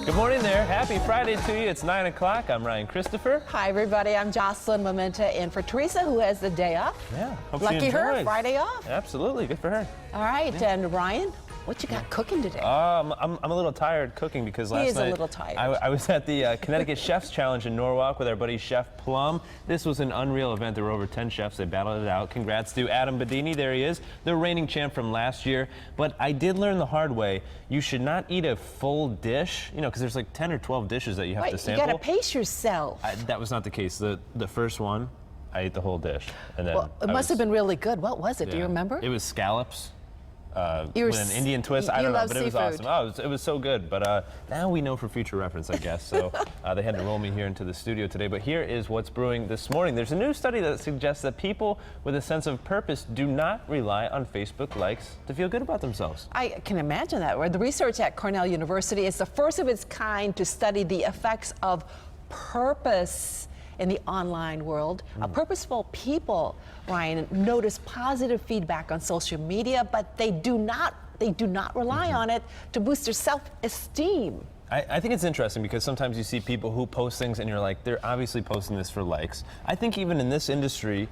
Good morning there. Happy Friday to you. It's 9 o'clock. I'm Ryan Christopher. Hi, everybody. I'm Jocelyn Momenta in for Teresa, who has the day off. Yeah. Hope Lucky she enjoys. her, Friday off. Absolutely. Good for her. All right. Yeah. And Ryan, what you got cooking today? I'm a little tired cooking because last night he is a little tired. I was at the Connecticut Chefs Challenge in Norwalk with our buddy Chef Plum. This was an unreal event. There were over 10 chefs. They battled it out. Congrats to Adam Badini. There he is, the reigning champ from last year. But I did learn the hard way. You should not eat a full dish, because there's like 10 or 12 dishes that you have to sample. You got to pace yourself. That was not the case. The first one, I ate the whole dish. And then it must have been really good. What was it? Yeah. Do you remember? It was scallops. With an Indian twist. I don't know, but it was awesome. Oh, it was so good. But now we know for future reference, I guess. So they had to roll me here into the studio today. But here is what's brewing this morning. There's a new study that suggests that people with a sense of purpose do not rely on Facebook likes to feel good about themselves. I can imagine that. The research at Cornell University is the first of its kind to study the effects of purpose in the online world. Purposeful people, Ryan, notice positive feedback on social media, but they do not rely on it to boost their self-esteem. I think it's interesting because sometimes you see people who post things and you're like, they're obviously posting this for likes. I think even in this industry,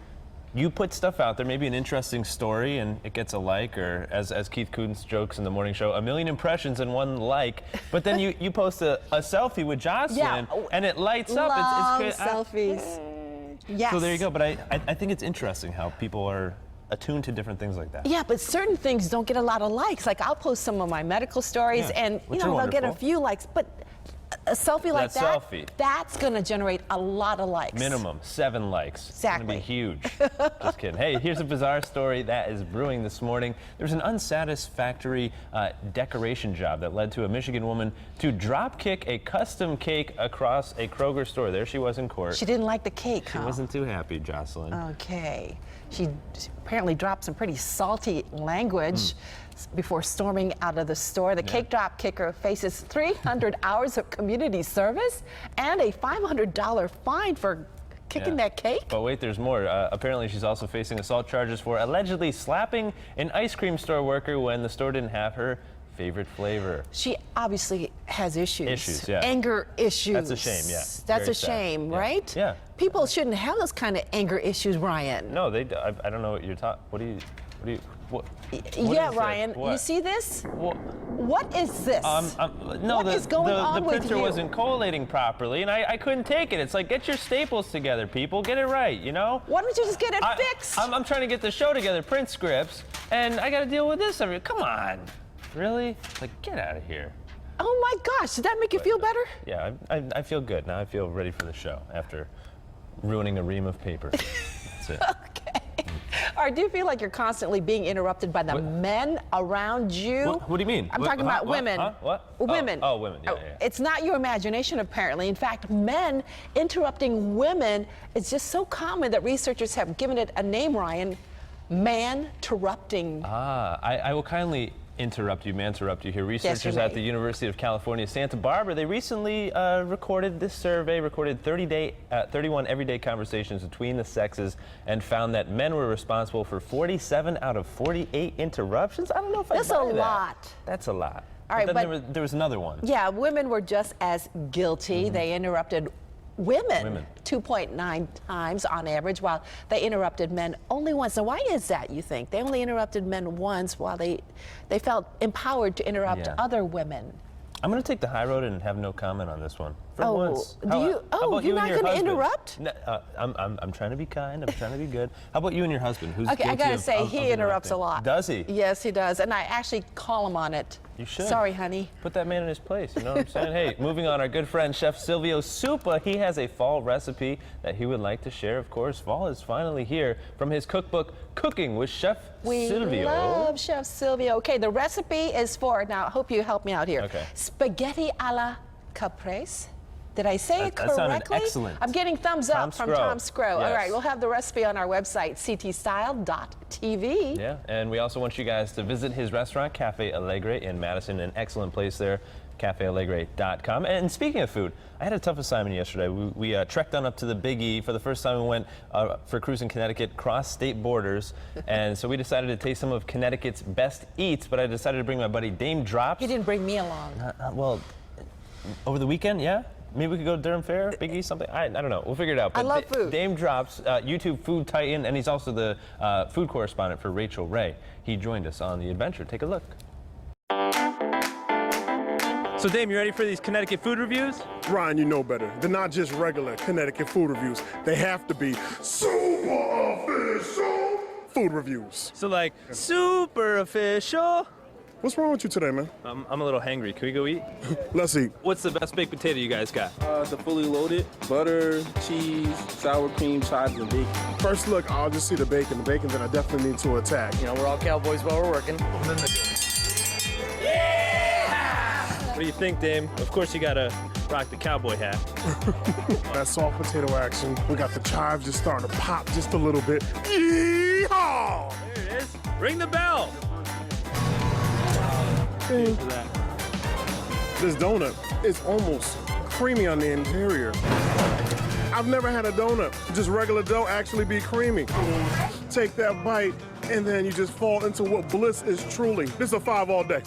you put stuff out there, maybe an interesting story, and it gets a like, or as Keith Koontz jokes in the morning show, 1 million impressions and 1 like. But then you post a selfie with Jocelyn, and it lights up. It's selfies. Yes. So there you go. But I think it's interesting how people are attuned to different things like that. Yeah, but certain things don't get a lot of likes. Like I'll post some of my medical stories, and they'll get a few likes, but a selfie like that, that's going to generate a lot of likes. Minimum 7 likes. Exactly. It's going to be huge. Just kidding. Hey, here's a bizarre story that is brewing this morning. There's an unsatisfactory decoration job that led to a Michigan woman to drop kick a custom cake across a Kroger store. There she was in court. She didn't like the cake, She wasn't too happy, Jocelyn. Okay. She apparently dropped some pretty salty language before storming out of the store. The cake drop kicker faces 300 hours of community service and a $500 fine for kicking that cake. But wait, there's more. Apparently she's also facing assault charges for allegedly slapping an ice cream store worker when the store didn't have her favorite flavor. She obviously has issues. Yeah. Anger issues. That's a shame, yeah. That's a shame, right? Yeah. People shouldn't have those kind of anger issues, Ryan. No, I don't know what you're talking. What yeah, Ryan, you see this? What is this? No, what is going on with you? The printer wasn't collating properly, and I couldn't take it. It's like, get your staples together, people. Get it right, Why don't you just get it fixed? I'm trying to get the show together, print scripts, and I got to deal with this. Come on. Really? Like, get out of here. Oh, my gosh. Did that make you feel better? Yeah, I feel good. Now I feel ready for the show after ruining a ream of paper. That's it. Okay. Or do you feel like you're constantly being interrupted by the men around you? What do you mean? I'm talking about women. What? Women. Oh, women. Yeah. It's not your imagination, apparently. In fact, men interrupting women is just so common that researchers have given it a name, Ryan. Man-terrupting. I will kindly interrupt you here. Researchers at the University of California, Santa Barbara, they recently recorded this survey, 31 everyday conversations between the sexes, and found that men were responsible for 47 out of 48 interruptions. I don't know if That's a lot. That's a lot. All right, but there was another one. Yeah, women were just as guilty. They interrupted women 2.9 times on average, while they interrupted men only once. Now, why is that, you think? They only interrupted men once while they felt empowered to interrupt other women. I'm going to take the high road and have no comment on this one. For once. You're not going to interrupt? No, I'm trying to be kind. I'm trying to be good. How about you and your husband? Who's okay, I got to say, he interrupts a lot. Does he? Yes, he does. And I actually call him on it. You should. Sorry, honey. Put that man in his place. You know what I'm saying? Hey, moving on, our good friend Chef Silvio Supa, he has a fall recipe that he would like to share. Of course, fall is finally here. From his cookbook, Cooking with Chef Silvio. We love Chef Silvio. Okay, the recipe is for, now I hope you help me out here. Okay. Spaghetti alla caprese. Did I say it correctly? That sounded excellent. I'm getting thumbs up from Tom Scrow. Yes. All right, we'll have the recipe on our website, ctstyle.tv. Yeah, and we also want you guys to visit his restaurant, Cafe Alegre in Madison, an excellent place there, cafealegre.com. And speaking of food, I had a tough assignment yesterday. We trekked on up to the Big E. For the first time, we went for a cruise in Connecticut, crossed state borders, and so we decided to taste some of Connecticut's best eats, but I decided to bring my buddy Dame Drops. He didn't bring me along. Well, over the weekend, yeah? Maybe we could go to Durham Fair, Big East, something. I don't know. We'll figure it out. I love food. Dame drops, YouTube food titan, and he's also the food correspondent for Rachel Ray. He joined us on the adventure. Take a look. So Dame, you ready for these Connecticut food reviews? Ryan, you know better. They're not just regular Connecticut food reviews. They have to be super official food reviews. So like, super official. What's wrong with you today, man? I'm a little hangry. Can we go eat? Let's eat. What's the best baked potato you guys got? The fully loaded, butter, cheese, sour cream, chives, and bacon. First look, I'll just see the bacon. The bacon that I definitely need to attack. You know, we're all cowboys while we're working. What do you think, Dame? Of course you gotta rock the cowboy hat. That soft potato action. We got the chives just starting to pop just a little bit. Yeehaw! There it is. Ring the bell. Cheers to that. This donut is almost creamy on the interior. I've never had a donut, just regular dough, actually be creamy. Take that bite, and then you just fall into what bliss is truly. This is a 5 all day.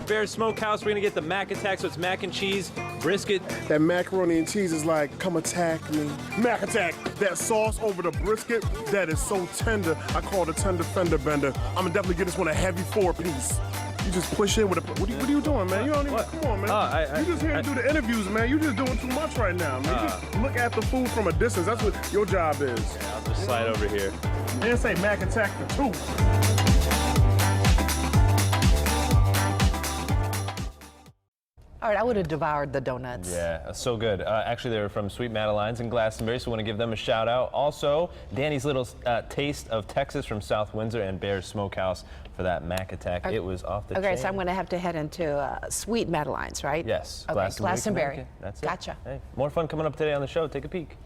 Bear Smokehouse, we're gonna get the Mac Attack, so it's mac and cheese, brisket. That macaroni and cheese is like, come attack me. Mac Attack, that sauce over the brisket, that is so tender. I call it a tender fender bender. I'm gonna definitely give this one a heavy 4-piece. You just push in with a, what are you doing, man? You don't even, What? come on, man. You just here to do the interviews, man. You just doing too much right now, man. You just look at the food from a distance. That's what your job is. I'll just slide over here. And say Mac Attack for 2. All right, I would have devoured the donuts. Yeah, so good. Actually, they were from Sweet Madeline's in Glastonbury, so we want to give them a shout out. Also, Danny's Little Taste of Texas from South Windsor and Bear Smokehouse for that Mac Attack. It was off the chain. Okay, so I'm going to have to head into Sweet Madeline's, right? Yes, Okay, Glastonbury. Connecticut. That's it. Gotcha. Hey, more fun coming up today on the show. Take a peek.